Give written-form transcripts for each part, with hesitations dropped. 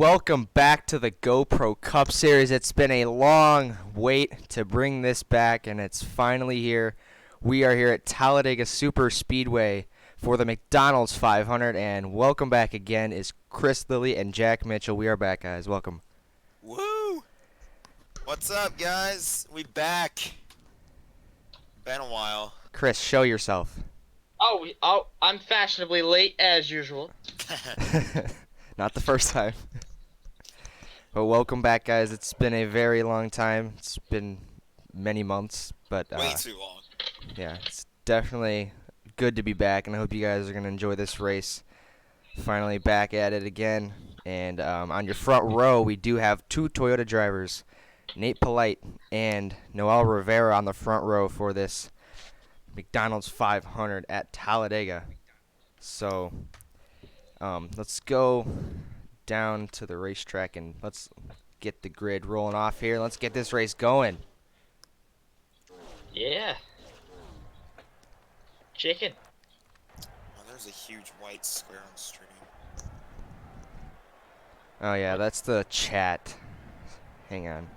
Welcome back to the GoPro Cup Series. It's been a long wait to bring this back, and it's finally here. We are here at Talladega Super Speedway for the McDonald's 500, and welcome back again is Chris Lilly and Jack Mitchell. We are back, guys. Welcome. Woo! What's up, guys? We back. Been a while. Chris, show yourself. Oh, I'm fashionably late as usual. Not the first time. But welcome back, guys. It's been a very long time. It's been many months, but Way too long. yeah, it's definitely good to be back, and I hope you guys are going to enjoy this race. Finally back at it again. And on your front row, we do have two Toyota drivers, Nate Polite and Noel Rivera, on the front row for this McDonald's 500 at Talladega. So let's go down to the racetrack and let's get the grid rolling off here. Let's get this race going. Yeah. Chicken. Oh, there's a huge white square on the stream. Oh yeah, that's the chat. Hang on.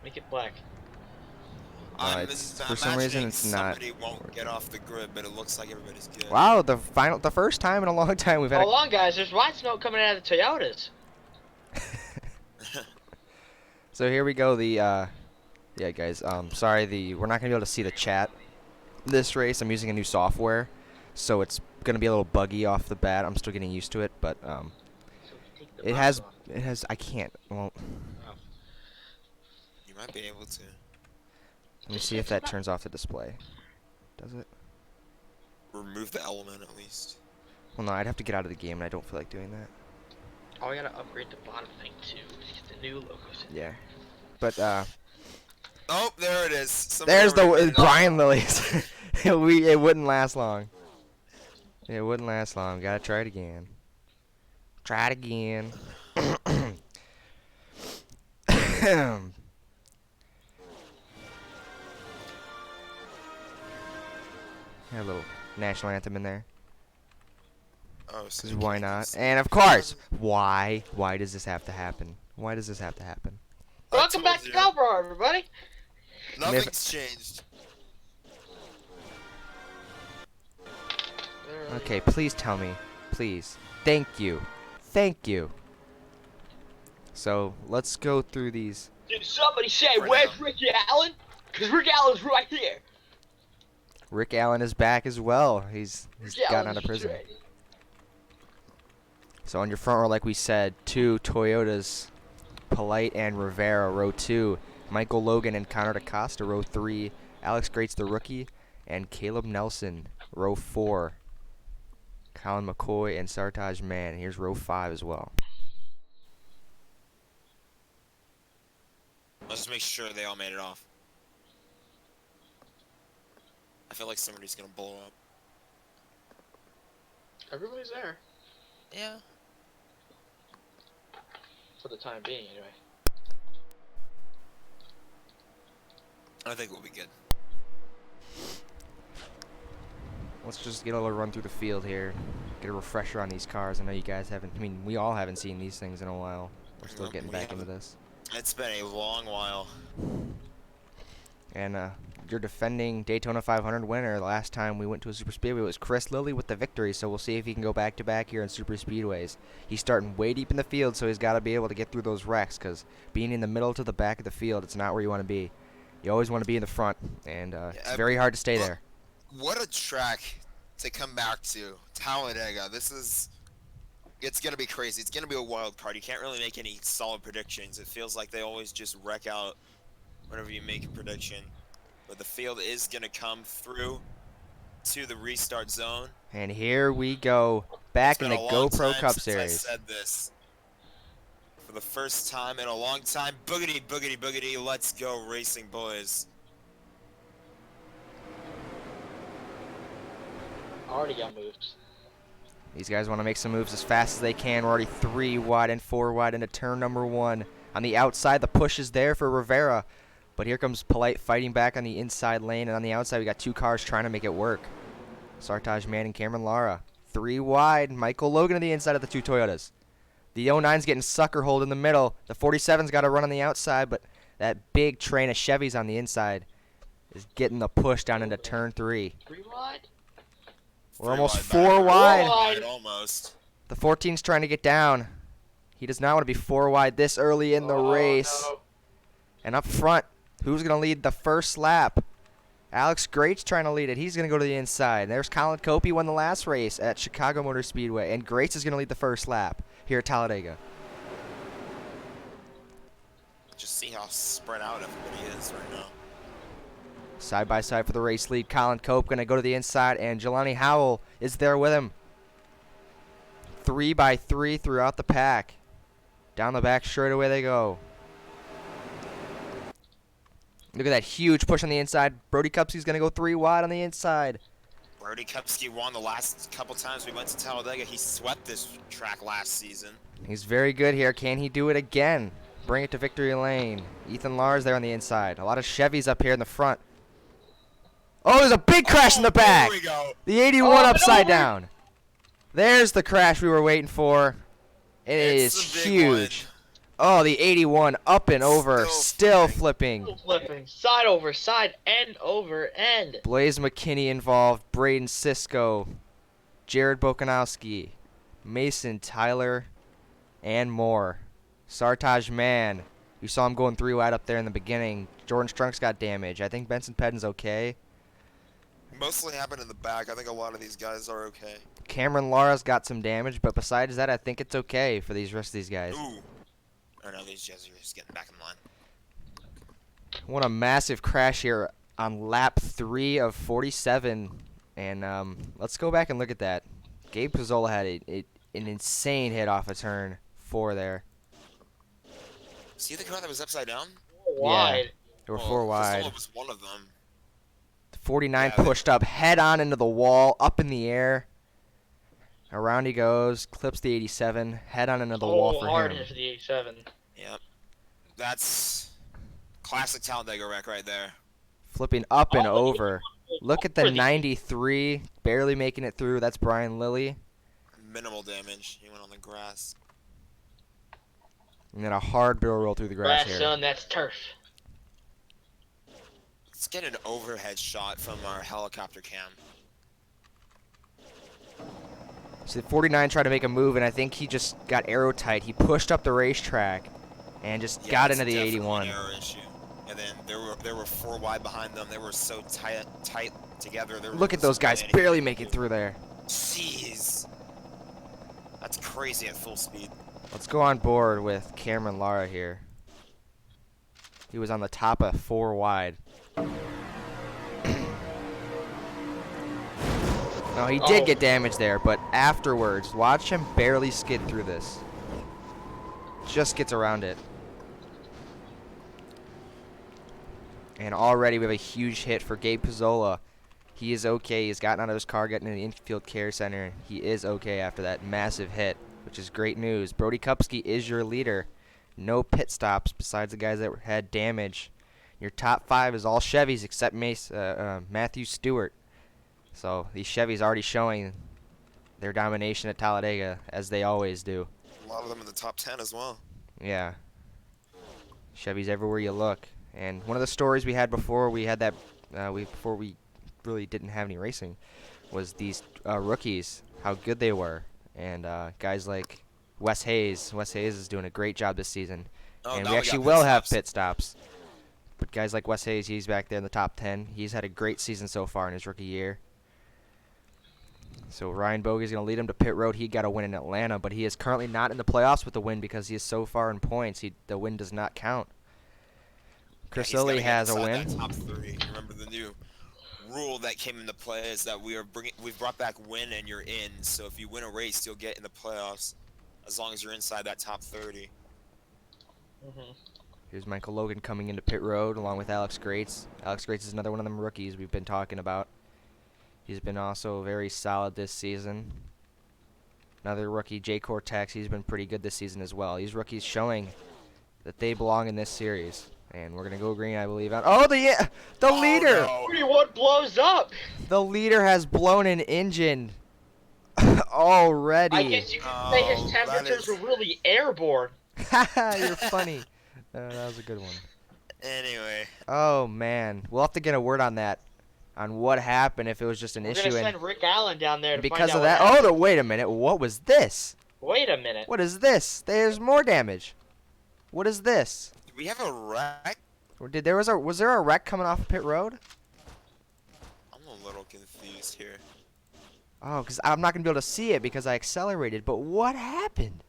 Make it black. For some reason it's not. Somebody won't get off the grid, but it looks like everybody's good. Wow, the first time in a long time we've had. Hold on, guys. There's white smoke coming out of the Toyotas. So here we go. Yeah, guys. Sorry, we're not gonna be able to see the chat. This race, I'm using a new software, so it's gonna be a little buggy off the bat. I'm still getting used to it, but So it has. I can't. Well, You might be able to. let me see if that turns off the display. Does it? Remove the element at least. Well, no, I'd have to get out of the game, and I don't feel like doing that. Oh, I gotta upgrade the bottom thing too. Get the new logos in. Yeah. But Oh, there it is. Somebody there's already the did it. Brian Lilies. It wouldn't last long. It wouldn't last long. Gotta try it again. Try it again. Had a little national anthem in there. Oh, so 'Cause you why can't not? use- And of course, why? Why does this have to happen? Why does this have to happen? I Welcome back to told you. GoPro, everybody. Nothing's changed. Okay, please tell me. Please. Thank you. Thank you. So, let's go through these. Did somebody say, For where's now. Ricky Allen? Because Rick Allen's right here. Rick Allen is back as well. He's Rick gotten Allen's out of prison. straight. So on your front row, like we said, two Toyotas, Polite and Rivera, row 2. Michael Logan and Connor DaCosta, row 3. Alex Grates, the rookie, and Caleb Nelson, row 4. Colin McCoy and Sartaj Mann. Here's row 5 as well. Let's make sure they all made it off. I feel like somebody's gonna blow up. Everybody's there. Yeah. For the time being, anyway. I think we'll be good. Let's just get a little run through the field here. Get a refresher on these cars. I know you guys haven't. I mean, we all haven't seen these things in a while. We're still No, getting we back into haven't. this. It's been a long while. And your defending Daytona 500 winner. The last time we went to a super speedway was Chris Lilly with the victory. So we'll see if he can go back to back here in super speedways. He's starting way deep in the field, so he's got to be able to get through those wrecks. Because being in the middle to the back of the field, it's not where you want to be. You always want to be in the front, and it's very hard to stay there. What a track to come back to. Talladega. It's going to be crazy. It's going to be a wild card. You can't really make any solid predictions. It feels like they always just wreck out whenever you make a prediction. But the field is going to come through to the restart zone. And here we go, back It's in been the a long GoPro time Cup since Series. I said this. For the first time in a long time. Boogity, boogity, boogity. Let's go, racing boys. Already got moves. These guys want to make some moves as fast as they can. We're already 3 wide and 4 wide into turn number 1. On the outside, the push is there for Rivera. But here comes Polite fighting back on the inside lane. And on the outside, we got 2 cars trying to make it work. Sartaj Mann and Cameron Lara. 3 wide. Michael Logan on the inside of the 2 Toyotas. The 09's getting sucker holed in the middle. The 47's got to run on the outside, but that big train of Chevys on the inside is getting the push down into turn 3. 3 wide? We're almost back. 4 wide. wide. Almost. The 14's trying to get down. He does not want to be 4 wide this early in the race. No. And up front, who's going to lead the first lap? Alex Great's trying to lead it. He's going to go to the inside. There's Colin Copey, won the last race at Chicago Motor Speedway. And Greats is going to lead the first lap here at Talladega. Just see how spread out everybody is right now. Side by side for the race lead. Colin Cope going to go to the inside, and Jelani Howell is there with him. 3 by 3 throughout the pack. Down the back straightaway they go. Look at that huge push on the inside. Brody Kupski's going to go 3 wide on the inside. Brody Kupski won the last couple times we went to Talladega. He swept this track last season. He's very good here. Can he do it again? Bring it to victory lane. Ethan Lars there on the inside. A lot of Chevys up here in the front. Oh, there's a big crash in the back. There we go. The 81 upside down. There's the crash we were waiting for. It's the big huge. Oh, the 81 up and over, still flipping. Still flipping. Side over side, end over end. Blaze McKinney involved, Braden Sisko, Jared Bokanowski, Mason Tyler, and more. Sartaj Mann, you saw him going 3 wide up there in the beginning. Jordan Strunk's got damage. I think Benson Pedden's okay. Mostly happened in the back. I think a lot of these guys are okay. Cameron Lara's got some damage, but besides that, I think it's okay for these rest of these guys. Ooh. Oh no, these guys are just getting back in line. What a massive crash here on lap 3 of 47. And let's go back and look at that. Gabe Pizzola had an insane hit off of turn 4 there. See the car that was upside down? Wide. They were 4 wide. Pizzola was one of them. 49 Yeah, pushed up head on into the wall, up in the air. Around he goes, clips the 87, head on into the wall for hard him. into the 87. Yep. That's classic Talladega wreck right there. Flipping up and Oh, over. Look at the 93, barely making it through. That's Brian Lilly. Minimal damage. He went on the grass. And then a hard barrel roll through the grass Grass, here. son, that's turf. Let's get an overhead shot from our helicopter cam. So the 49 tried to make a move, and I think he just got arrow tight. He pushed up the racetrack and just Yeah, got it's into the definitely 81. an error issue. And then there were 4 wide behind them. They were so tight together. Look at those guys barely make it through there. Jeez. That's crazy at full speed. Let's go on board with Cameron Lara here. He was on the top of 4 wide. No, he did get damaged there, but afterwards, watch him barely skid through this. Just gets around it. And already we have a huge hit for Gabe Pizzola. He is okay. He's gotten out of his car, getting in the infield care center. He is okay after that massive hit, which is great news. Brody Kupski is your leader. No pit stops besides the guys that had damage. Your top 5 is all Chevys except Matthew Stewart. So these Chevys already showing their domination at Talladega, as they always do. A lot of them in the top 10 as well. Yeah. Chevys everywhere you look. And one of the stories we had before we had that, before we really didn't have any racing, was these rookies, how good they were. And guys like Wes Hayes. Wes Hayes is doing a great job this season. Oh, And now we we actually got will pit have stops. pit stops. But guys like Wes Hayes, he's back there in the top 10. He's had a great season so far in his rookie year. So Ryan Bogey's going to lead him to pit road. He got a win in Atlanta, but he is currently not in the playoffs with the win because he is so far in points. The win does not count. Chris He's gotta Lilly get has a inside win. that top 3. Remember the new rule that came into play is that we've brought back win and you're in. So if you win a race, you'll get in the playoffs as long as you're inside that top 30. Here's Michael Logan coming into pit road along with Alex Grates. Alex Grates is another one of them rookies we've been talking about. He's been also very solid this season. Another rookie, Jay Cortex, he's been pretty good this season as well. These rookies showing that they belong in this series. And we're going to go green, I believe. Oh, the leader! No. 41 blows up. The leader has blown an engine already. I guess you could say his temperatures were really airborne. You're funny. That was a good one. Anyway. Oh man, we'll have to get a word on that, on what happened if it was just an We're issue. gonna And send Rick Allen down there to because find out of what that, happened. wait a minute. What was this? Wait a minute. What is this? There's more damage. What is this? Do we have a wreck? Or was there a wreck coming off of pit road? I'm a little confused here. Oh, because I'm not gonna be able to see it because I accelerated. But what happened?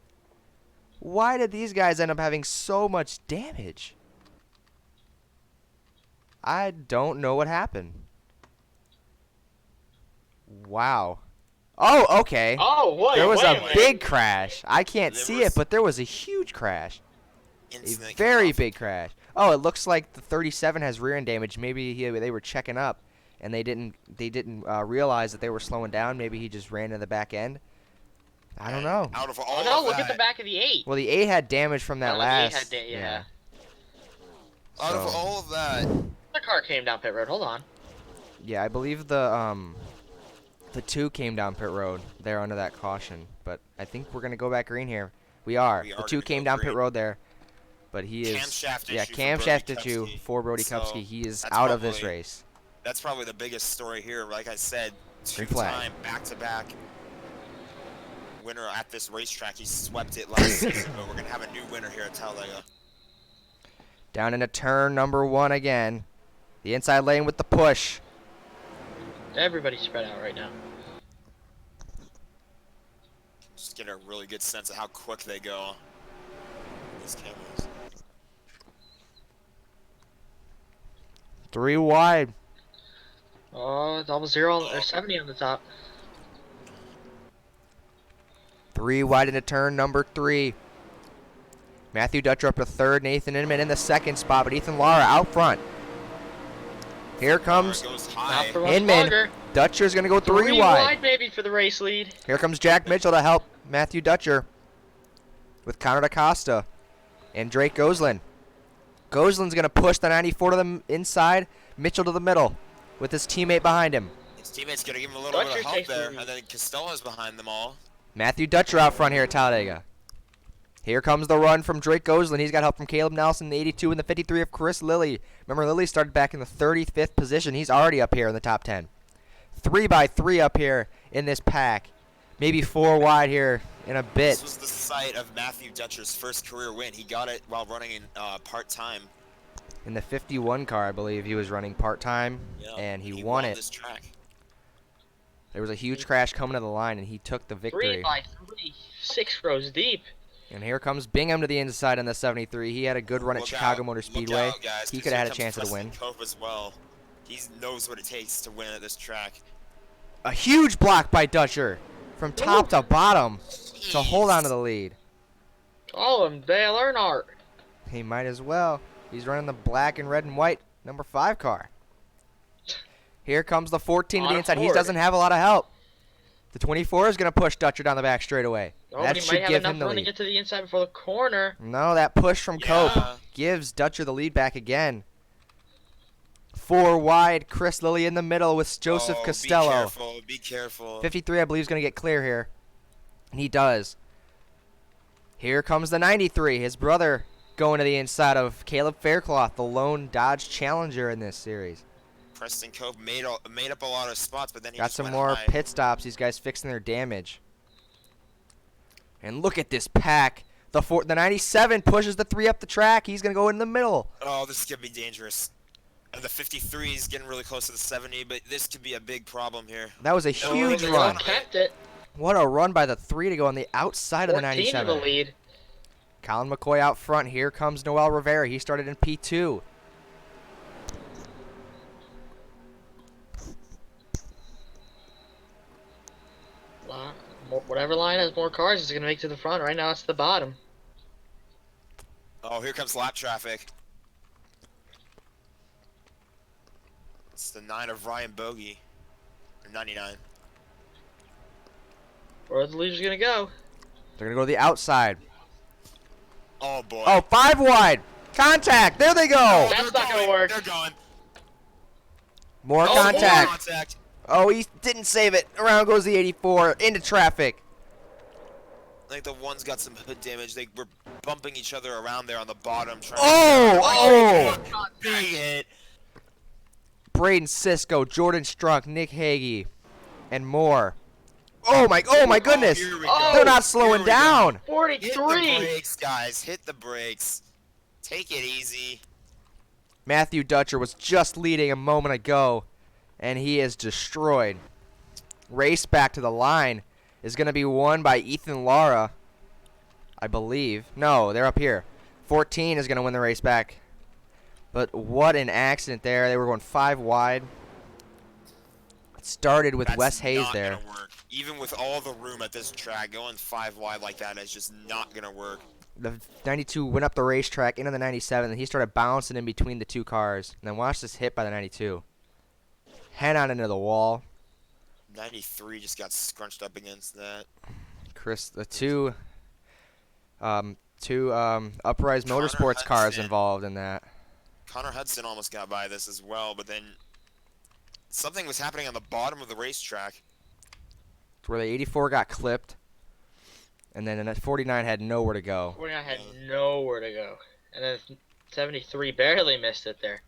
Why did these guys end up having so much damage? I don't know what happened. Wow. Oh, okay. Oh, wait, There was wait a minute. big crash. I can't There see was it, but there was a huge crash. A Incident very coming off. big crash. Oh, it looks like the 37 has rear end damage. Maybe they were checking up, and they didn't realize that they were slowing down. Maybe he just ran to the back end. I don't know. Out of all Oh no, of look that, at the back of the 8. Well, the 8 had damage from that Oh, the 8 last. had yeah. out of So- all of that, The car came down pit road. Hold on. Yeah, I believe the 2 came down pit road there under that caution, but I think we're gonna go back green here. We are. We The are 2 gonna came go down pit green. road there, but he is camshaft yeah issue for camshaft Brody issue Kupski. for Brody So, Kupski. He is that's out of this probably- race. That's probably the biggest story here. Like I said, Green flag. two-time back-to-back winner at this racetrack. He swept it last season, but we're gonna have a new winner here at Talladega. Down into turn number 1 again. The inside lane with the push. Everybody's spread out right now. Just get a really good sense of how quick they go. These cameras. 3 wide. Oh, it's almost 0 or 70 on the top. 3 wide into turn number 3. Matthew Dutcher up to 3rd. Nathan Inman in the 2nd spot, but Ethan Lara out front. Here comes Goes Not high. for much Inman. longer. Dutcher's going to go 3 3 wide. wide maybe for the race lead. Here comes Jack Mitchell to help Matthew Dutcher with Connor DaCosta and Drake Gosselin. Gosselin's going to push the 94 to the inside, Mitchell to the middle with his teammate behind him. His teammate's gonna give him a little bit Dutcher of help takes the there, lead. and then Costello's behind them all. Matthew Dutcher out front here at Talladega. Here comes the run from Drake Gosselin. He's got help from Caleb Nelson, the 82, and the 53 of Chris Lilly. Remember, Lilly started back in the 35th position. He's already up here in the top 10. 3 by 3 up here in this pack. Maybe 4 wide here in a bit. This was the site of Matthew Dutcher's first career win. He got it while running in part-time. In the 51 car, I believe he was running part-time, Yeah, and he won it. this track. There was a huge crash coming to the line, and he took the 3 victory. by 3. 6 rows deep. And here comes Bingham to the inside on the 73. He had a good run at Look Chicago out, Motor look Speedway. out, guys, He 'cause could have here had a comes chance to Preston win. Cope as well. He knows what it takes to win at this track. A huge block by Dutcher from top to bottom to hold on to the lead. Call him Dale Earnhardt. He might as well. He's running the black and red and white number 5 car. Here comes the 14 to On the a inside. He Ford. doesn't have a lot of help. The 24 is going to push Dutcher down the back straightaway. Oh, That but he should might have give enough him the run to lead. get to the inside before the corner. No, that push from Cope Yeah. gives Dutcher the lead back again. 4 wide, Chris Lilly in the middle with Joseph Oh, Costello. Be careful, be careful. 53, I believe, is going to get clear here. And he does. Here comes the 93, his brother going to the inside of Caleb Faircloth, the lone Dodge Challenger in this series. Preston Cope made up a lot of spots, but then he Got just some went more high. pit stops, these guys fixing their damage. And look at this pack. The 97 pushes the 3 up the track. He's going to go in the middle. Oh, this is gonna be dangerous. And the 53 is getting really close to the 70, but this could be a big problem here. That was a Oh, huge they run. Kept it. What a run by the 3 to go on the outside of the 14 in the 97. lead. Colin McCoy out front. Here comes Noel Rivera. He started in P2. Whatever line has more cars is going to make it to the front. Right now it's the bottom. Oh, here comes lap traffic. It's the 9 of Ryan Bogey. Or 99. Where are the leaders going to go? They're going to go to the outside. Oh boy. Oh, 5 wide. Contact. There they go. That's they're not gonna going, work. They're going. More Oh, contact. Contact. Oh, he didn't save it. Around goes the 84 into traffic. I think the one's got some hood damage. They were bumping each other around there on the bottom, trying to Oh, get oh! around. Big hit. Braden Sisko, Jordan Strunk, Nick Hagee, and more. Oh my goodness! Here we Oh, go. They're not slowing Here we go. down. Hit the 43. brakes, guys. Hit the brakes. Take it easy. Matthew Dutcher was just leading a moment ago, and he is destroyed. Race back to the line is going to be won by Ethan Lara, I believe. No, they're up here. 14 is going to win the race back. But what an accident there. They were going 5 wide. It started with That's Wes Hayes not there. gonna work. Even with all the room at this track, going 5 wide like that is just not gonna work. The 92 went up the racetrack into the 97, and he started bouncing in between the two cars. And then watch this hit by the 92. Head on into the wall. 93 just got scrunched up against that. The two Uprise Connor Motorsports cars Hudson. involved in that. Connor Hudson almost got by this as well, but then something was happening on the bottom of the racetrack. It's where the 84 got clipped, and then the 49 had nowhere to go. 49 had nowhere to go. And then 73 barely missed it there.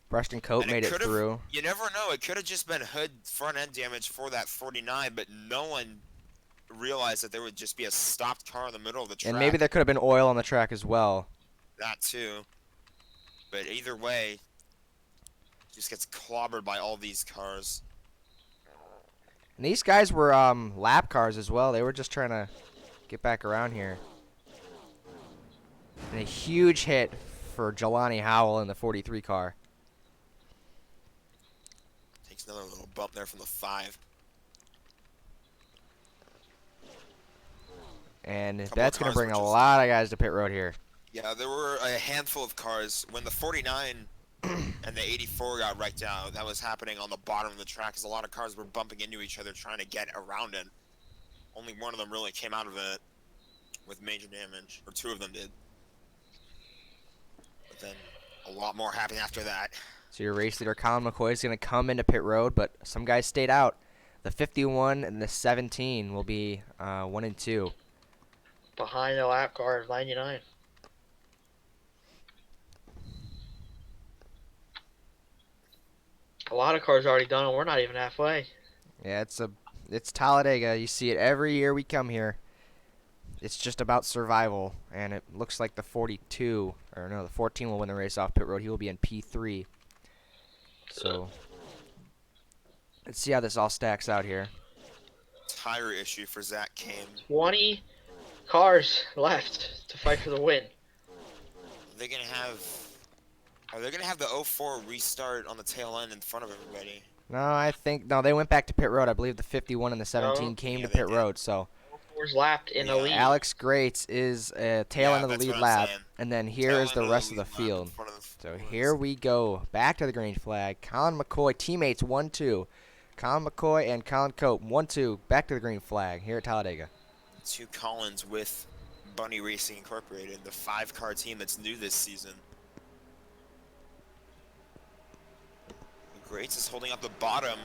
Preston Cope And made it could've- through. You never know. It could have just been hood front end damage for that 49, but no one realized that there would just be a stopped car in the middle of the track. And maybe there could have been oil on the track as well. That too. But either way, just gets clobbered by all these cars. And these guys were lap cars as well. They were just trying to get back around here. And a huge hit for Jelani Howell in the 43 car. Takes another little bump there from the 5. And Couple that's of going to cars bring were a just- lot of guys to pit road here. Yeah, there were a handful of cars. When the 49 and the 84 got wrecked out, that was happening on the bottom of the track because a lot of cars were bumping into each other trying to get around it. Only one of them really came out of it with major damage, or 2 of them did. But then a lot more happened after that. So your race leader, Colin McCoy, is going to come into pit road, but some guys stayed out. The 51 and the 17 will be 1 and 2. Behind the lap car is 99. A lot of cars already done, and we're not even halfway. Yeah, it's Talladega. You see it every year we come here. It's just about survival, and it looks like the 42, or no, the 14 will win the race off pit road. He will be in P3. So let's see how this all stacks out here. Tire issue for Zach Kane. 20 cars left to fight for the win. Are they gonna have the 04 restart on the tail end in front of everybody? No, they went back to pit road. I believe the 51 and the 17 No. came Yeah, to they pit did. road. So Four's lapped in the Yeah, lead. Alex Grates is tail Yeah, end of the that's lead what I'm lap, saying. and then here Tail is end the of rest of lead the lap in field. front of the So ones. here we go, back to the green flag. Colin McCoy, teammates 1-2. Colin McCoy and Colin Cope 1-2, back to the green flag here at Talladega. 2 Collins with Bunny Racing Incorporated, the 5-car team that's new this season. Grates is holding up the bottom,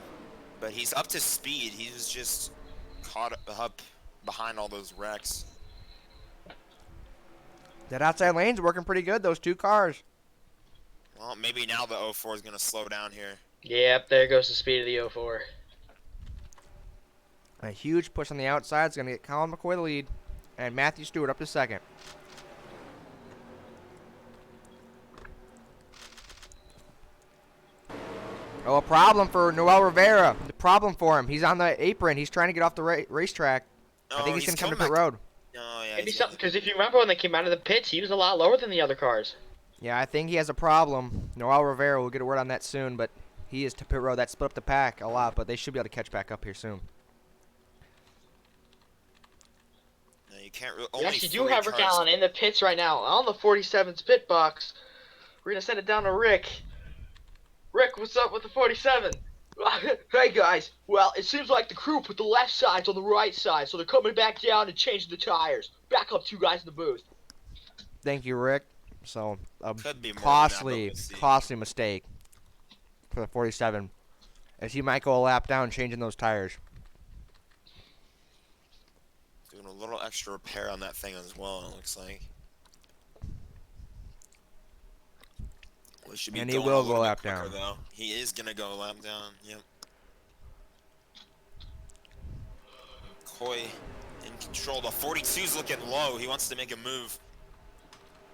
but he's up to speed. He was just caught up behind all those wrecks. That outside lane's working pretty good, those 2 cars. Well, maybe now the 04 is going to slow down here. Yep, there goes the speed of the 04. A huge push on the outside is going to get Colin McCoy the lead, and Matthew Stewart up to second. Oh, a problem for Noel Rivera. The problem for him. He's on the apron. He's trying to get off the racetrack. I think he's going to come to pit coming back. road. Oh, yeah, Maybe he's something, because if you remember when they came out of the pits, he was a lot lower than the other cars. Yeah, I think he has a problem. Noel Rivera, we'll get a word on that soon, but he is to pit road. That split up the pack a lot, but they should be able to catch back up here soon. No, you can't really. Yes, you do have Rick Allen in the pits right now on the 47's pit box. We're going to send it down to Rick. Rick, what's up with the 47? Hey guys, well, it seems like the crew put the left sides on the right side, so they're coming back down and changing the tires. Back up 2 guys in the booth. Thank you, Rick. So, a Could be more than that, but costly, we'll see. costly mistake for the 47. as he might go a lap down changing those tires. Doing a little extra repair on that thing as well, it looks like. Well, he should be And he going a will go a little bit lap quicker, down. though. He is going to go a lap down, yep. Coy in control. The 42's looking low. He wants to make a move.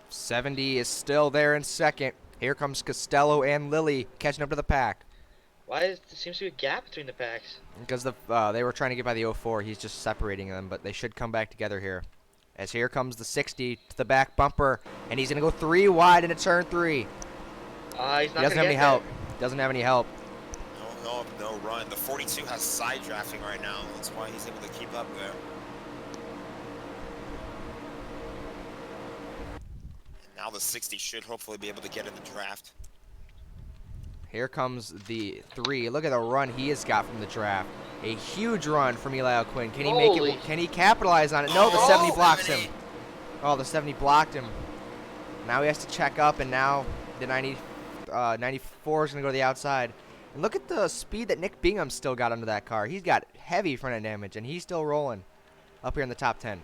70 is still there in second. Here comes Costello and Lilly catching up to the pack. There seems to be a gap between the packs? Because they were trying to get by the 04. He's just separating them, but they should come back together here. As here comes the 60 to the back bumper, and he's going to go 3 wide into turn 3. He's not He doesn't have any help. Doesn't have any help. No run. The 42 has side drafting right now. That's why he's able to keep up there. And now the 60 should hopefully be able to get in the draft. Here comes the 3. Look at the run he has got from the draft. A huge run from Eli O'Quinn. Can he make it? Can he capitalize on it? No, the 70 blocks him. Oh, the 70 blocked him. Now he has to check up, and now the 94 is going to go to the outside. And look at the speed that Nick Bingham still got under that car. He's got heavy front end damage, and he's still rolling up here in the top 10.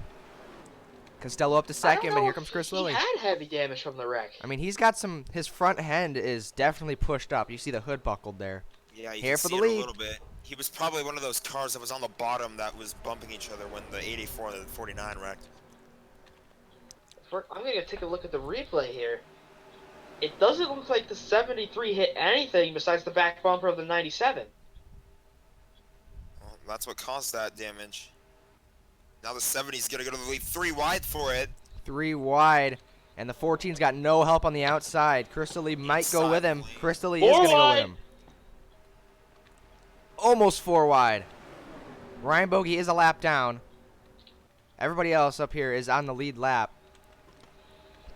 Costello up to second, but here comes Chris Lilly. He had heavy damage from the wreck. I mean, he's got some. His front end is definitely pushed up. You see the hood buckled there. Yeah, you here can for see the it lead. a little bit. He was probably one of those cars that was on the bottom that was bumping each other when the 84 and the 49 wrecked. I'm going to take a look at the replay here. It doesn't look like the 73 hit anything besides the back bumper of the 97. Well, that's what caused that damage. Now the 70's going to go to the lead. 3 wide for it. 3 wide, and the 14's got no help on the outside. Chris Lilly might go with him. Chris Lilly is going to go with him. Almost 4 wide. Ryan Bogey is a lap down. Everybody else up here is on the lead lap.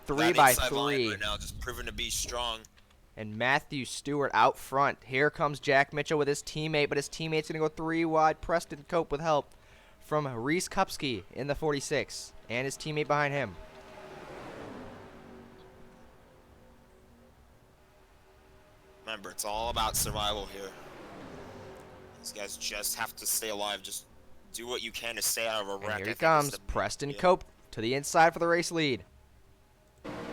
3 by 3. Right now, just proven to be strong. And Matthew Stewart out front. Here comes Jack Mitchell with his teammate, but his teammate's going to go 3 wide. Preston Cope with help from Reese Kupski in the 46, and his teammate behind him. Remember, it's all about survival here. These guys just have to stay alive. Just do what you can to stay out of a wreck. And here he comes, Preston Cope to the inside for the race lead.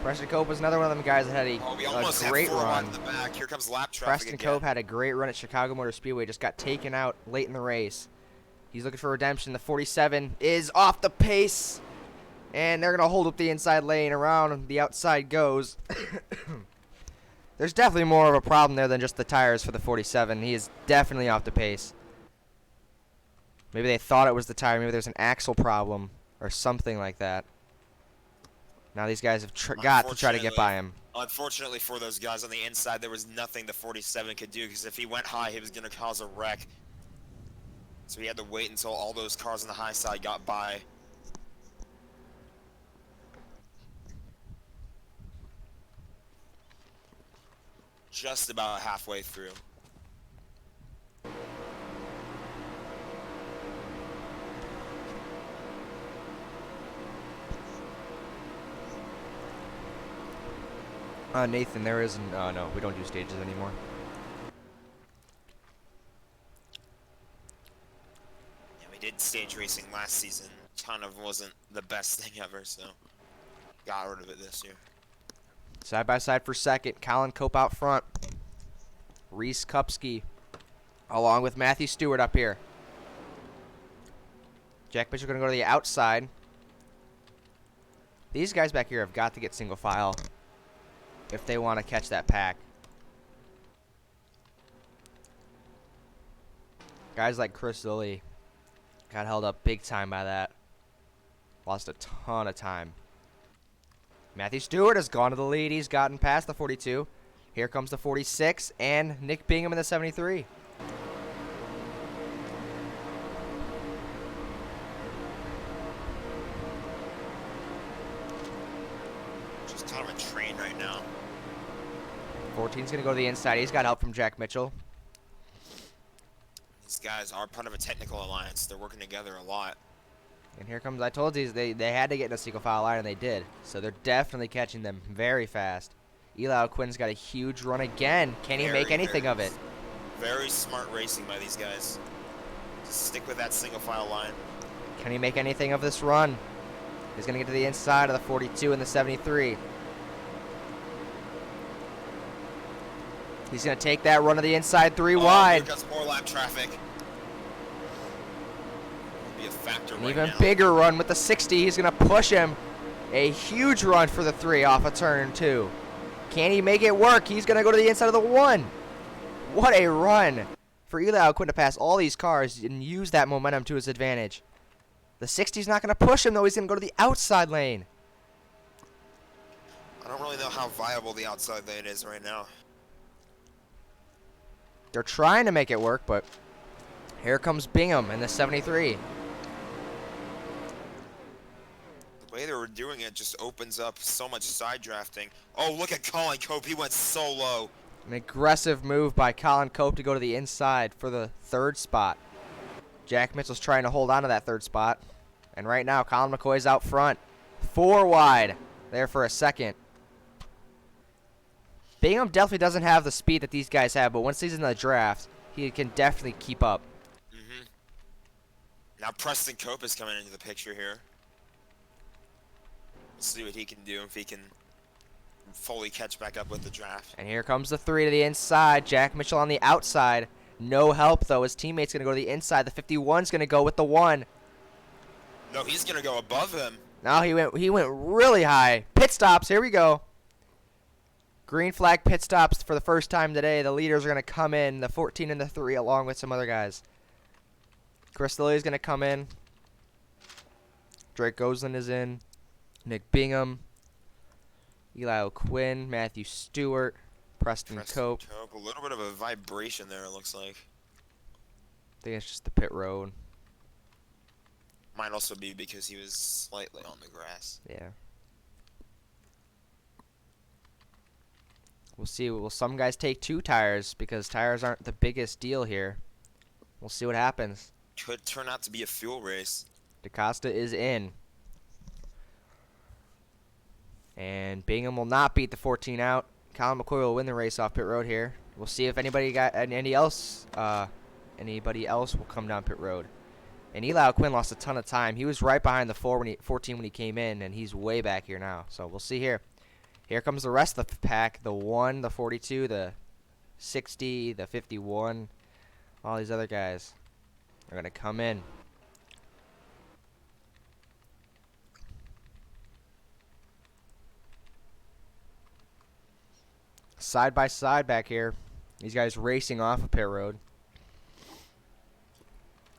Preston Cope was another one of them guys that had a great run. In the back. Here comes lap traffic Preston again. Cope had a great run at Chicago Motor Speedway, just got taken out late in the race. He's looking for redemption. The 47 is off the pace, and they're going to hold up the inside lane. Around the outside goes. There's definitely more of a problem there than just the tires for the 47. He is definitely off the pace. Maybe they thought it was the tire. Maybe there's an axle problem or something like that. Now these guys have got to try to get by him. Unfortunately for those guys on the inside, there was nothing the 47 could do, because if he went high, he was going to cause a wreck. So he had to wait until all those cars on the high side got by. Just about halfway through. Nathan, there isn't. No, we don't do stages anymore. Yeah, we did stage racing last season. Kind of wasn't the best thing ever, so got rid of it this year. Side by side for second. Colin Cope out front. Reese Kupski along with Matthew Stewart up here. Jack Mitchell going to go to the outside. These guys back here have got to get single file if they want to catch that pack. Guys like Chris Lilly got held up big time by that. Lost a ton of time. Matthew Stewart has gone to the lead. He's gotten past the 42. Here comes the 46 and Nick Bingham in the 73. Just kind of a train right now. 14's going to go to the inside. He's got help from Jack Mitchell. These guys are part of a technical alliance. They're working together a lot. And here comes, I told you, they had to get in a single file line, and they did. So they're definitely catching them very fast. Eli O'Quinn's got a huge run again. Can he make anything of it? Very smart racing by these guys. Just stick with that single file line. Can he make anything of this run? He's going to get to the inside of the 42 and the 73. He's going to take that run to the inside 3 wide. Here comes more lap traffic. Be a factor An right even now. bigger run with the 60. He's going to push him. A huge run for the 3 off of turn 2. Can he make it work? He's going to go to the inside of the 1. What a run for Eli O'Quinn to pass all these cars and use that momentum to his advantage. The 60's not going to push him, though. He's going to go to the outside lane. I don't really know how viable the outside lane is right now. They're trying to make it work, but here comes Bingham in the 73. The way they were doing it just opens up so much side drafting. Oh, look at Colin Cope. He went so low. An aggressive move by Colin Cope to go to the inside for the 3rd spot. Jack Mitchell's trying to hold on to that 3rd spot. And right now, Colin McCoy's out front. 4 wide there for a 2nd. Bingham definitely doesn't have the speed that these guys have, but once he's in the draft, he can definitely keep up. Now Preston Cope is coming into the picture here. Let's see what he can do, if he can fully catch back up with the draft. And here comes the 3 to the inside. Jack Mitchell on the outside. No help, though. His teammate's going to go to the inside. The 51's going to go with the 1. No, he's going to go above him. Now he went really high. Pit stops. Here we go. Green flag pit stops for the first time today. The leaders are going to come in, the 14 and the 3, along with some other guys. Chris Lilly is going to come in. Drake Gosling is in. Nick Bingham. Eli O'Quinn. Matthew Stewart. Preston Cope. A little bit of a vibration there, it looks like. I think it's just the pit road. Might also be because he was slightly on the grass. Yeah. We'll see. Will some guys take 2 tires because tires aren't the biggest deal here? We'll see what happens. Could turn out to be a fuel race. DaCosta is in. And Bingham will not beat the 14 out. Colin McCoy will win the race off pit road here. We'll see if anybody else will come down pit road. And Eli O'Quinn lost a ton of time. He was right behind the 14 when he came in, and he's way back here now. So we'll see here. Here comes the rest of the pack. The 1, the 42, the 60, the 51. All these other guys are going to come in. Side by side back here. These guys racing off of pit road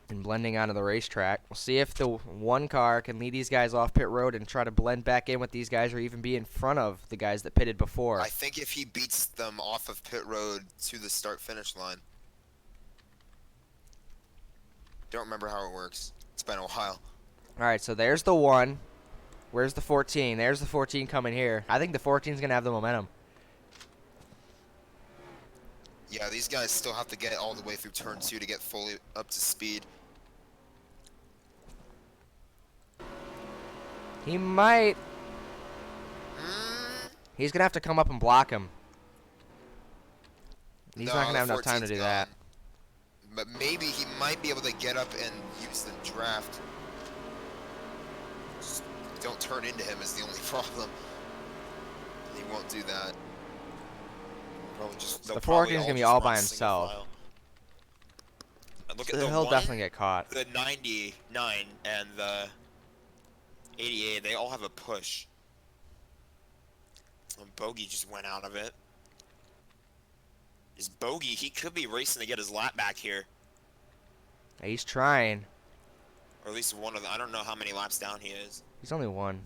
and blending onto the racetrack. We'll see if the 1 car can lead these guys off pit road and try to blend back in with these guys or even be in front of the guys that pitted before. I think if he beats them off of pit road to the start-finish line. Don't remember how it works. It's been a while. All right, so there's the 1. Where's the 14? There's the 14 coming here. I think the 14's going to have the momentum. Yeah, these guys still have to get all the way through turn 2 to get fully up to speed. He might. He's going to have to come up and block him. He's not going to have enough time to do that. But maybe he might be able to get up and use the draft. Just don't turn into him is the only problem. He won't do that. The 14's going to be all by himself. Look So at the he'll 1, definitely get caught. the 99 and the 88, they all have a push. And Bogey just went out of it. Is Bogey, he could be racing to get his lap back here. He's trying. Or at least one of them. I don't know how many laps down he is. He's only 1.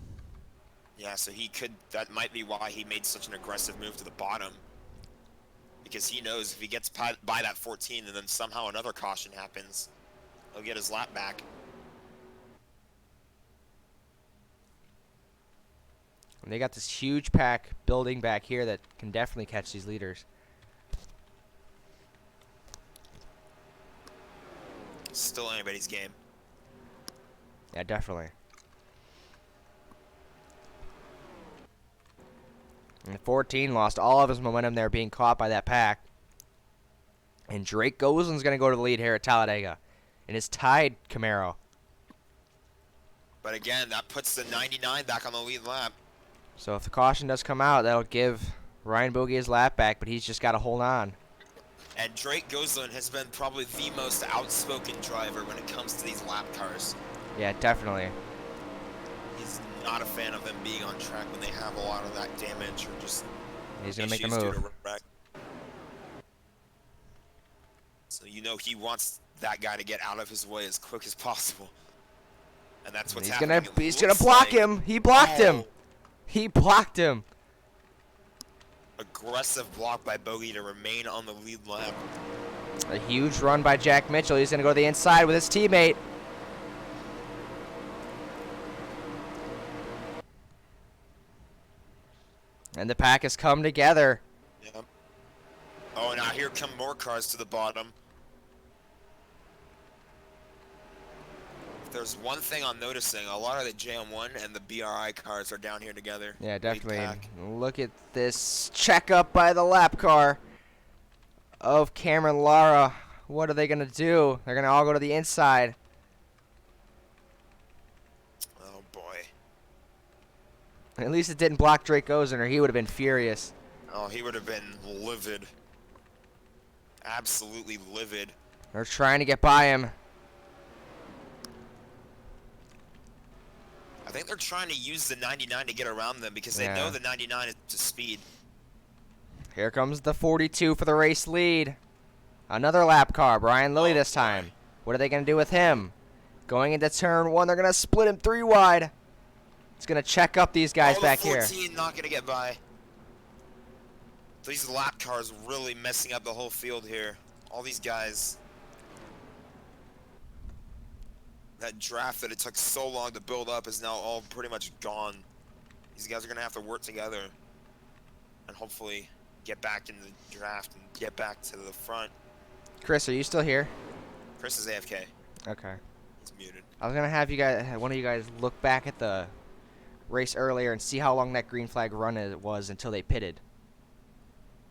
Yeah, so he could, that might be why he made such an aggressive move to the bottom. Because he knows if he gets by that 14 and then somehow another caution happens, he'll get his lap back. And they got this huge pack building back here that can definitely catch these leaders. Still anybody's game. Yeah, definitely. And 14 lost all of his momentum there being caught by that pack. And Drake Goslin's going to go to the lead here at Talladega in his tied Camaro. But again, that puts the 99 back on the lead lap. So if the caution does come out, that'll give Ryan Bogey his lap back, but he's just got to hold on. And Drake Goslin has been probably the most outspoken driver when it comes to these lap cars. Yeah, definitely. He's not a fan of them being on track when they have a lot of that damage or just He's going to make a issues due move. to wreck. So you know he wants that guy to get out of his way as quick as possible. And that's what's happening. He's gonna block him. He blocked him. He blocked him. Aggressive block by Bogey to remain on the lead lap. A huge run by Jack Mitchell. He's gonna go to the inside with his teammate. And the pack has come together. Yep. Oh, now here come more cars to the bottom. If there's one thing I'm noticing, a lot of the JM1 and the BRI cars are down here together. Yeah, Lead definitely. pack. Look at this checkup by the lap car of Cameron Lara. What are they gonna do? They're gonna all go to the inside. Oh boy. At least it didn't block Drake Gosling, or he would have been furious. Oh, he would have been livid. Absolutely livid. They're trying to get by him. I think they're trying to use the 99 to get around them because they know the 99 is to speed. Here comes the 42 for the race lead. Another lap car, Brian Lilly this time. What are they going to do with him? Going into turn 1, they're going to split him 3 wide. It's going to check up these guys back here. 14 not going to get by. These lap cars really messing up the whole field here. All these guys. That draft that it took so long to build up is now all pretty much gone. These guys are going to have to work together and hopefully get back in the draft and get back to the front. Chris, are you still here? Chris is AFK. Okay. He's muted. I was going to have you guys, one of you guys look back at the race earlier and see how long that green flag run it was until they pitted.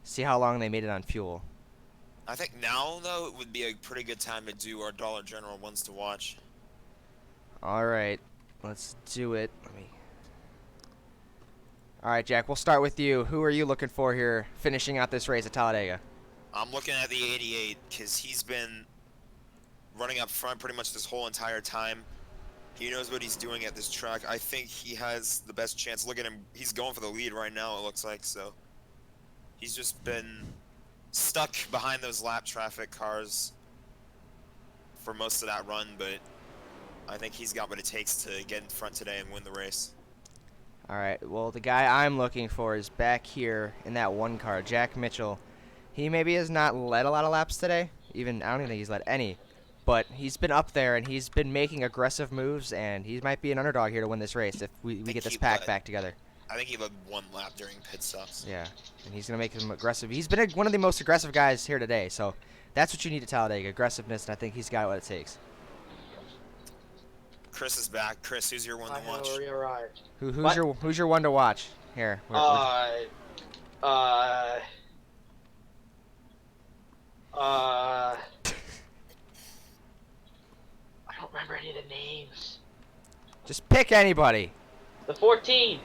See how long they made it on fuel. I think now, though, it would be a pretty good time to do our Dollar General ones to watch. All right, let's do it. All right, Jack, we'll start with you. Who are you looking for here finishing out this race at Talladega? I'm looking at the 88 because he's been running up front pretty much this whole entire time. He knows what he's doing at this track. I think he has the best chance. Look at him. He's going for the lead right now, it looks like. So he's just been stuck behind those lap traffic cars for most of that run, but I think he's got what it takes to get in front today and win the race. All right, well, the guy I'm looking for is back here in that one car, Jack Mitchell. He maybe has not led a lot of laps today. I don't even think he's led any. But he's been up there, and he's been making aggressive moves, and he might be an underdog here to win this race if we get this pack back together. I think he led 1 lap during pit stops. Yeah, and he's going to make him aggressive. He's been one of the most aggressive guys here today, so that's what you need at Talladega, aggressiveness, and I think he's got what it takes. Chris is back. Chris, who's your one to watch? I arrived. Who's your one to watch? Here. I don't remember any of the names. Just pick anybody. The 14.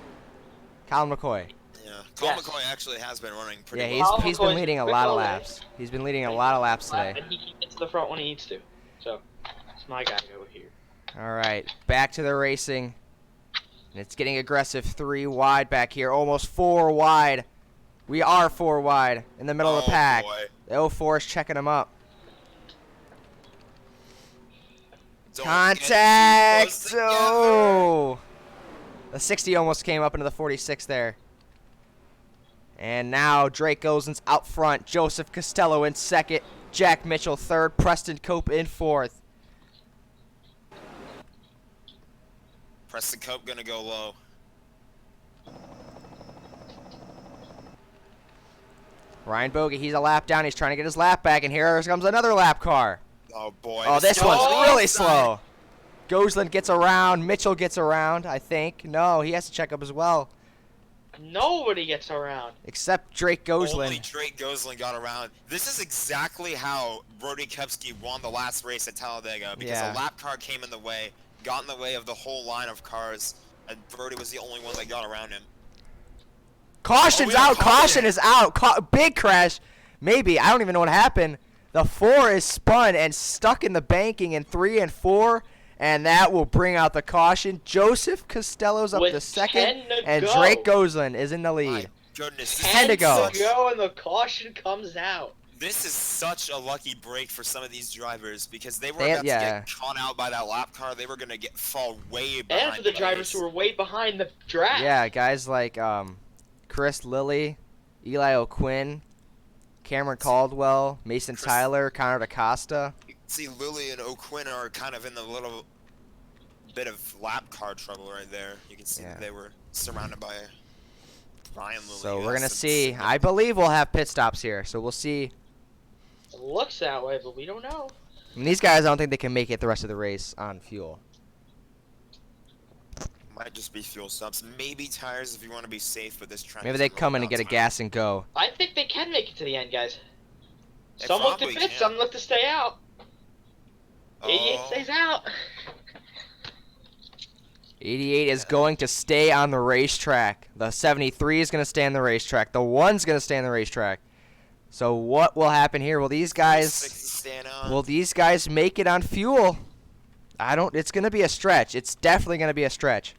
Colin McCoy. Yeah, Colin Yes. McCoy actually has been running pretty Yeah, well. he's been McCoy's leading a quick lot of all day. laps. He's been leading a lot of laps today. And he can get to the front when he needs to. So, it's my guy over here. All right, back to the racing. And it's getting aggressive. 3 wide back here, almost 4 wide. We are 4 wide in the middle of the pack. Boy. The 04 is checking him up. Don't Contact! get too close together. Oh! The 60 almost came up into the 46 there. And now Drake Goslin's out front. Joseph Costello in second. Jack Mitchell third. Preston Cope in fourth. Preston Cope gonna go low. Ryan Bogey, he's a lap down. He's trying to get his lap back, and here comes another lap car. Oh boy. Oh, this is one's so really inside. slow. Goslin gets around. Mitchell gets around, I think. No, he has to check up as well. Nobody gets around. Except Drake Only Gosling. Drake Gosling got around. This is exactly how Brody Kepsky won the last race at Talladega because Yeah. a lap car came in the way, got in the way of the whole line of cars, and Brody was the only one that got around him. Caution's Oh, yeah, out. Caution caution. is out. Big crash. Maybe. I don't even know what happened. The 4 is spun and stuck in the banking in 3 and 4. And that will bring out the caution. Joseph Costello's up With to second. 10 to And go. Drake Gosling is in the My lead. goodness. 10 to go. And the caution comes out. This is such a lucky break for some of these drivers because they were They- about to yeah. get caught out by that lap car. They were going to fall way behind. And for the drivers who were way behind the draft. Yeah, guys like Chris Lilly, Eli O'Quinn, Cameron Caldwell, Mason Chris- Tyler, Connor DaCosta. See, Lilly and O'Quinn are kind of in the little bit of lap car trouble right there. You can see Yeah. that they were surrounded by Ryan Lilly. So who we're has going to some see. significant- I believe we'll have pit stops here. So we'll see. It looks that way, but we don't know. And these guys, I don't think they can make it the rest of the race on fuel. Might just be fuel stops. Maybe tires if you want to be safe, but this track Maybe isn't they really come in and about get a time. gas and go. I think they can make it to the end, guys. They Some look to probably fit, can. some look to stay out. 88 Oh, stays out. 88 is going to stay on the racetrack. The 73 is going to stay on the racetrack. The 1's going to stay on the racetrack. So what will happen here? Will these 6 guys is staying on. will these guys make it on fuel? It's going to be a stretch. It's definitely going to be a stretch.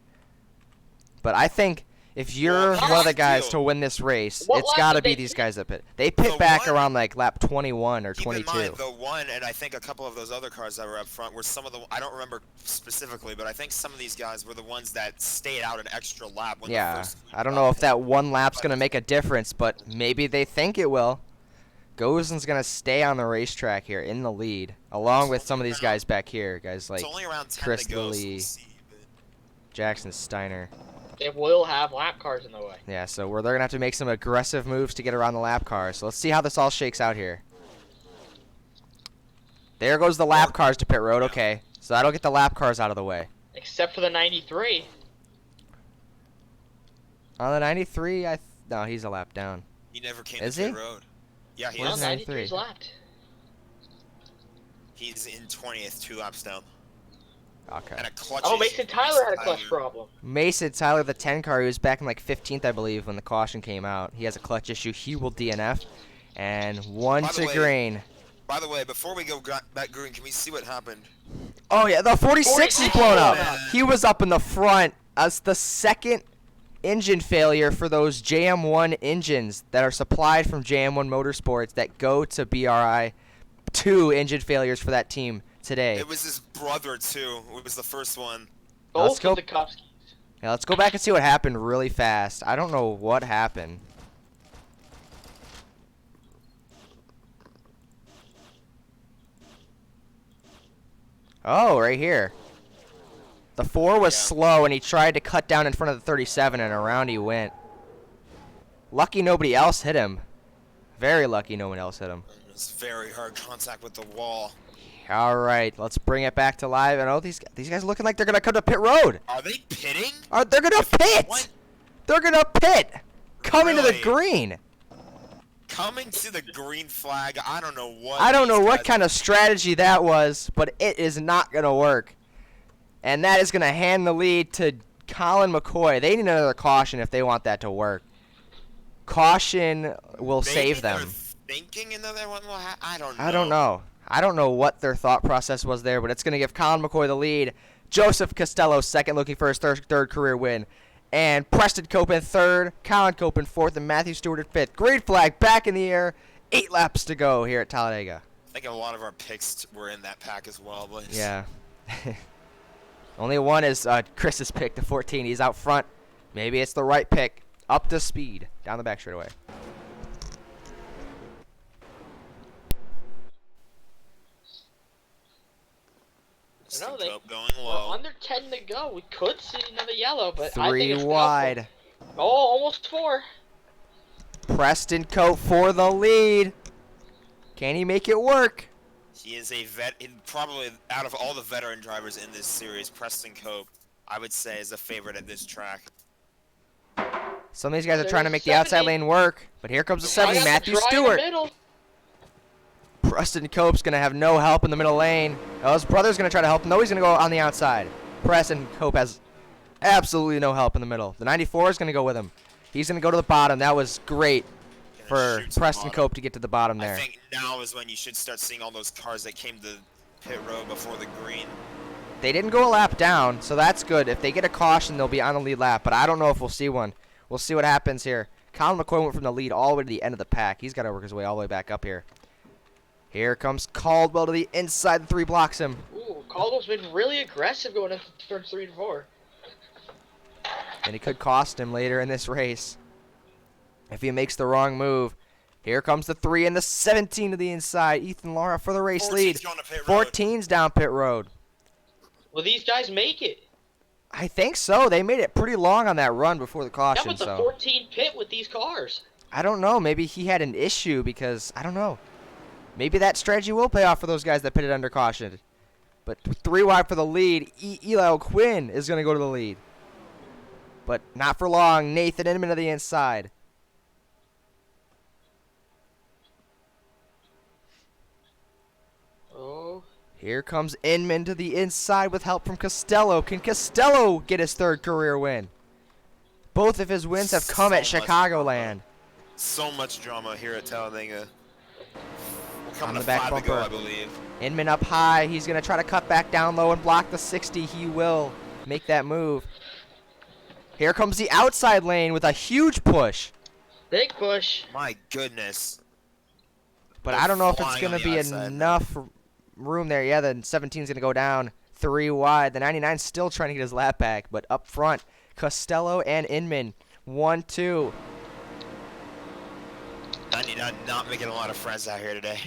But I think if you're Well, one of the here's the guys deal. to win this race, What it's lap got to did be they these pit? guys that pit. They pit The back one- around like lap 21 or Keep 22. in mind, the one, and I think a couple of those other cars that were up front were some of the. I don't remember specifically, but I think some of these guys were the ones that stayed out an extra lap. When the Yeah, first I don't know if that one lap's going to make a difference, but maybe they think it will. Gosling's going to stay on the racetrack here in the lead, along with some of these guys back here, guys like It's only around 10 Chris to go, so Lilly. we'll see, but Jackson Steiner. They will have lap cars in the way. Yeah, so they're going to have to make some aggressive moves to get around the lap cars. So let's see how this all shakes out here. There goes the lap cars to pit road. Okay, so that'll get the lap cars out of the way. Except for the 93. On the 93, no, he's a lap down. he never came Is to pit he? road. Yeah, he Where's is. Well, 93? 93's lapped. He's in 20th, 2 laps down. Okay. And a clutch Oh, issue Mason for Tyler had a Tyler. clutch problem. Mason Tyler, the 10 car, he was back in like 15th, I believe, when the caution came out. He has a clutch issue. He will DNF. And one By the to way- green. By the way, before we go back green, can we see what happened? Oh, yeah, the 46 is blown up. man. He was up in the front as the second engine failure for those JM1 engines that are supplied from JM1 Motorsports that go to BRI. 2 engine failures for that team today. It was his brother, too. It was the first one. Let's Both go. of the Cups. Yeah, let's go back and see what happened really fast. I don't know what happened. Oh, right here. The 4 was Yeah. slow, and he tried to cut down in front of the 37, and around he went. Lucky nobody else hit him. Very lucky no one else hit him. It was very hard contact with the wall. All right, let's bring it back to live. And oh, these guys looking like they're gonna come to pit road. Are they pitting? They're gonna pit. What? They're gonna pit. Coming to the Really? green. Coming to the green flag. I don't know what. I don't know these what guys- kind of strategy that was, but it is not going to work. And that is going to hand the lead to Colin McCoy. They need another caution if they want that to work. Caution will Maybe save they're them. Thinking another one will I don't know. I don't know. I don't know what their thought process was there, but it's going to give Colin McCoy the lead. Joseph Costello second, looking for his third career win. And Preston Cope in third, Colin Cope in fourth, and Matthew Stewart in fifth. Green flag back in the air. 8 laps to go here at Talladega. I think a lot of our picks were in that pack as well, but Yeah. Only one is Chris's pick, the 14. He's out front. Maybe it's the right pick. Up to speed. Down the back straightaway. No, they- Cope going Well, low. under 10 to go. We could see another yellow, but I think 3 it's wide. doubtful. Oh, almost 4. Preston Cope for the lead. Can he make it work? He is a vet. Probably out of all the veteran drivers in this series, Preston Cope, I would say, is a favorite at this track. Some of these guys are There's trying to make the 70. outside lane work, but here comes the Right 70, up Matthew Try in the Stewart. middle. Preston Cope's going to have no help in the middle lane. Oh, his brother's going to try to help him. No, he's going to go on the outside. Preston Cope has absolutely no help in the middle. The 94 is going to go with him. He's going to go to the bottom. That was great for Shoot to the Preston bottom. Cope to get to the bottom I there. think now is when you should start seeing all those cars that came to pit road before the green. They didn't go a lap down, so that's good. If they get a caution, they'll be on the lead lap, but I don't know if we'll see one. We'll see what happens here. Colin McCoy went from the lead all the way to the end of the pack. He's got to work his way all the way back up here. Here comes Caldwell to the inside. The 3 blocks him. Ooh, Caldwell's been really aggressive going into turns 3 and 4. And it could cost him later in this race if he makes the wrong move. Here comes the 3 and the 17 to the inside. Ethan Lara for the race 14's lead. going to pit road. 14's down pit road. Will these guys make it? I think so. They made it pretty long on that run before the How caution. about the So 14 pit with these cars? I don't know. Maybe he had an issue because I don't know. Maybe that strategy will pay off for those guys that pitted under caution. But 3 wide for the lead. Eli O'Quinn is going to go to the lead. But not for long. Nathan Inman to the inside. Oh. Here comes Inman to the inside with help from Costello. Can Costello get his 3rd career win? Both of his wins have come at So much Chicagoland. So much drama here at Talladega. We're coming On the to back 5 to go, bumper. I believe. Inman up high. He's going to try to cut back down low and block the 60. He will make that move. Here comes the outside lane with a huge push. Big push. My goodness. But They're I don't know if it's flying going to on the be outside. enough room there. Yeah, the 17's going to go down 3 wide. The 99's still trying to get his lap back. But up front, Costello and Inman. 1-2. 99 not making a lot of friends out here today.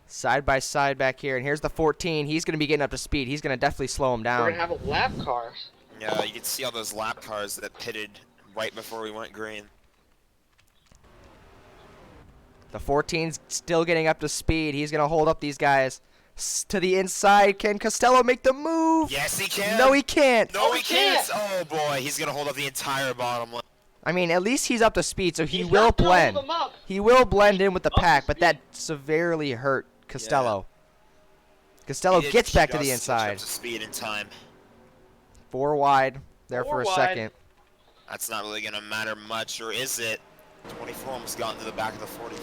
Side by side back here. And here's the 14. He's going to be getting up to speed. He's going to definitely slow him We're down. going to have a lap car. Yeah, you can see all those lap cars that pitted right before we went green. The 14's still getting up to speed. He's going to hold up these guys to the inside. Can Costello make the move? Yes, he can. No, he can't. No, Oh, he he can't. can't. Oh boy, he's gonna hold up the entire bottom line. I mean, at least he's up to speed, so he He's will not gonna hold blend. them up. He will blend in with the Up to pack, but that speed. severely hurt Costello. Costello He did gets back to the just catch inside. up to speed in time. 4 wide there 4 for a wide. second. That's not really gonna matter much, or is it? 24 almost got into the back of the 42.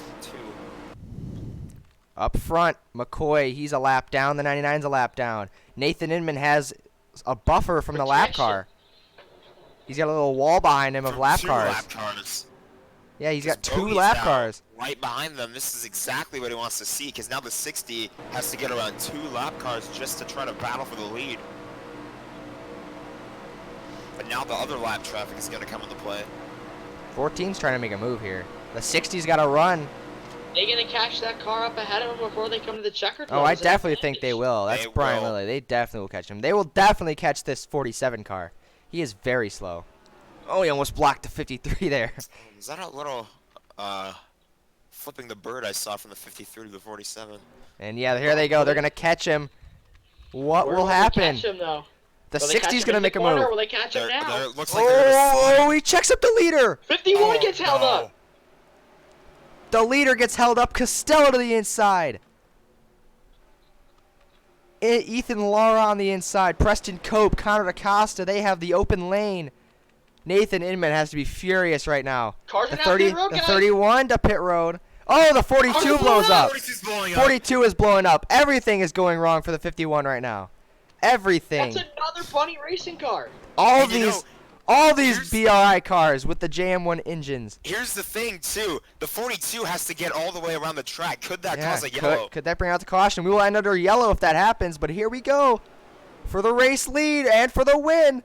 Up front, McCoy, he's a lap down. The 99's a lap down. Nathan Inman has a buffer from the lap Protection. car. He's got a little wall behind him of From lap two cars. lap cars. Yeah, he's got 2 Bogey's lap now cars. right behind them. This is exactly what he wants to see, because now the 60 has to get around 2 lap cars just to try to battle for the lead. But now the other lap traffic is going to come into play. 14's trying to make a move here. The 60's got to run. They going to catch that car up ahead of them before they come to the checkered Oh, I zone? definitely think they will. That's They Brian will. Lilly. They definitely will catch him. They will definitely catch this 47 car. He is very slow. Oh, he almost blocked the 53 there. Is that a little flipping the bird I saw from the 53 to the 47? And yeah, here they go. They're going to catch him. What Where will they happen? catch him, though? The Will they catch 60's him going to in make the a corner, move. Or will they catch him now? It looks like they're gonna Oh, he checks up the leader. 51 gets held no. up. The leader gets held up. Costello to the inside. Ethan Lara on the inside. Preston Cope, Connor DaCosta. They have the open lane. Nathan Inman has to be furious right now. Cars The are now pit road, the guys. 31 to pit road. Oh, the 42 Cars blows blowing up. 42's blowing up. 42 is blowing up. Everything is going wrong for the 51 right now. Everything. That's another funny racing car. All And you these know, all these here's- BRI cars with the JM1 engines. Here's the thing, too. The 42 has to get all the way around the track. Could that Yeah, cause a yellow? could that bring out the caution? We will end under yellow if that happens, but here we go. For the race lead and for the win.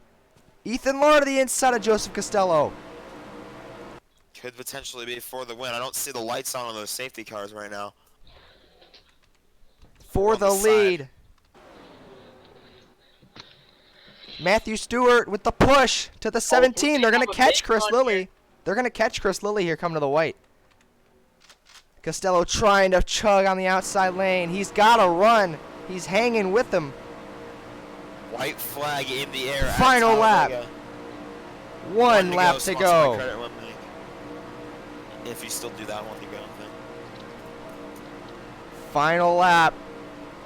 Ethan Lara to the inside of Joseph Costello. Could potentially be for the win. I don't see the lights on those safety cars right now. For On the the side. lead. Matthew Stewart with the push to the 17. They're going to have a catch big Chris run Lilly. here. They're going to catch Chris Lilly here coming to the white. Costello trying to chug on the outside lane. He's got to run. He's hanging with them. White flag in the air. At Final lap. Talladega. One lap to Sponsor by go. Credit One Bank. If you still do that one to go. Final lap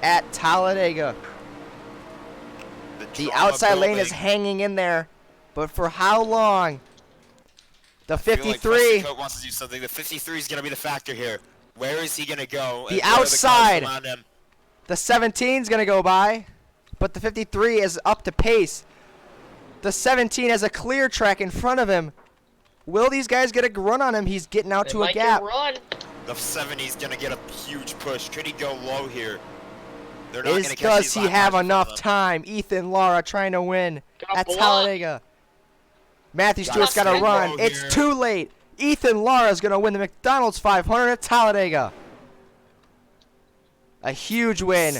at Talladega. The outside lane is hanging in there, but for how long? The 53. Like wants to do something. The 53 is going to be the factor here. Where is he going to go? The outside. The The 17 is going to go by, but the 53 is up to pace. The 17 has a clear track in front of him. Will these guys get a run on him? He's getting out to a gap. Run. The 70 is going to get a huge push. Could he go low here? Does he have enough time? Ethan Lara trying to win at Talladega. Matthew Stewart's got to run. It's too late. Ethan Lara's going to win the McDonald's 500 at Talladega. A huge win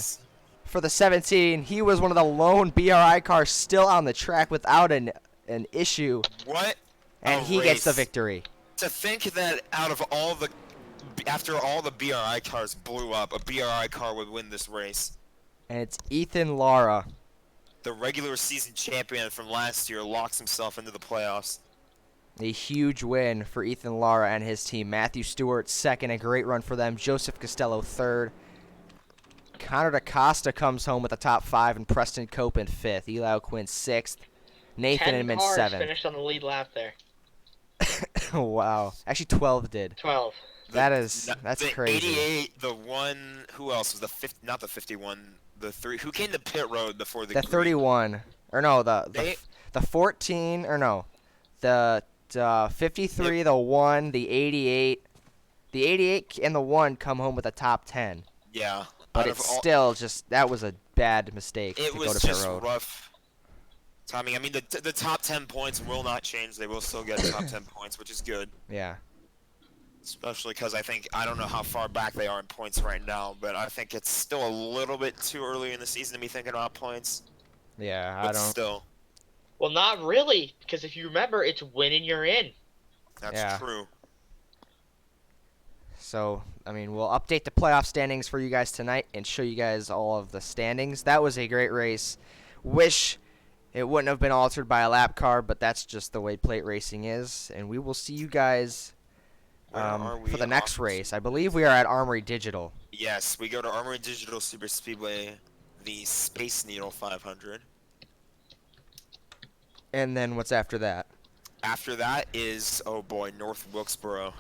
for the 17. He was one of the lone BRI cars still on the track without an issue. What? And he gets the victory. To think that after all the BRI cars blew up, a BRI car would win this race. And it's Ethan Lara. The regular season champion from last year locks himself into the playoffs. A huge win for Ethan Lara and his team. Matthew Stewart second, a great run for them. Joseph Costello third. Connor DaCosta comes home with the top 5, and Preston Cope in 5th. Eli O'Quinn 6th. Nathan Inman 7th. Finished on the lead lap there. Wow. Actually, 12 did. 12. That's the crazy. 88, the one, who else was not the 51, the 3, who came to pit road before the The 31, or no, the 14, or no, the 53, the 1, the 88. The 88 and the 1 come home with the top 10. Yeah. But it's still just, that was a bad mistake to go to pit road. Rough timing. I mean, the top 10 points will not change. They will still get top 10 points, which is good. Yeah. Especially because I don't know how far back they are in points right now, but I think it's still a little bit too early in the season to be thinking about points. Yeah, but I don't. Still. Well, not really, because if you remember, it's winning you're in. That's true. So, I mean, we'll update the playoff standings for you guys tonight and show you guys all of the standings. That was a great race. Wish it wouldn't have been altered by a lap car, but that's just the way plate racing is. And we will see you guys for the next race. I believe we are at Armory Digital. Yes, we go to Armory Digital Super Speedway, the Space Needle 500. And then what's after that? After that is, oh boy, North Wilkesboro.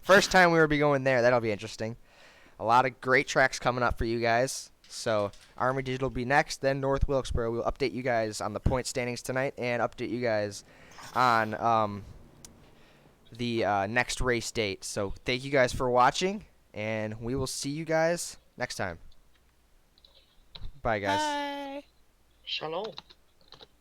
First time we will be going there. That'll be interesting. A lot of great tracks coming up for you guys. So Armory Digital will be next, then North Wilkesboro. We'll update you guys on the point standings tonight and update you guys on the next race date. So thank you guys for watching, and we will see you guys next time. Bye, guys. Bye. Shalom.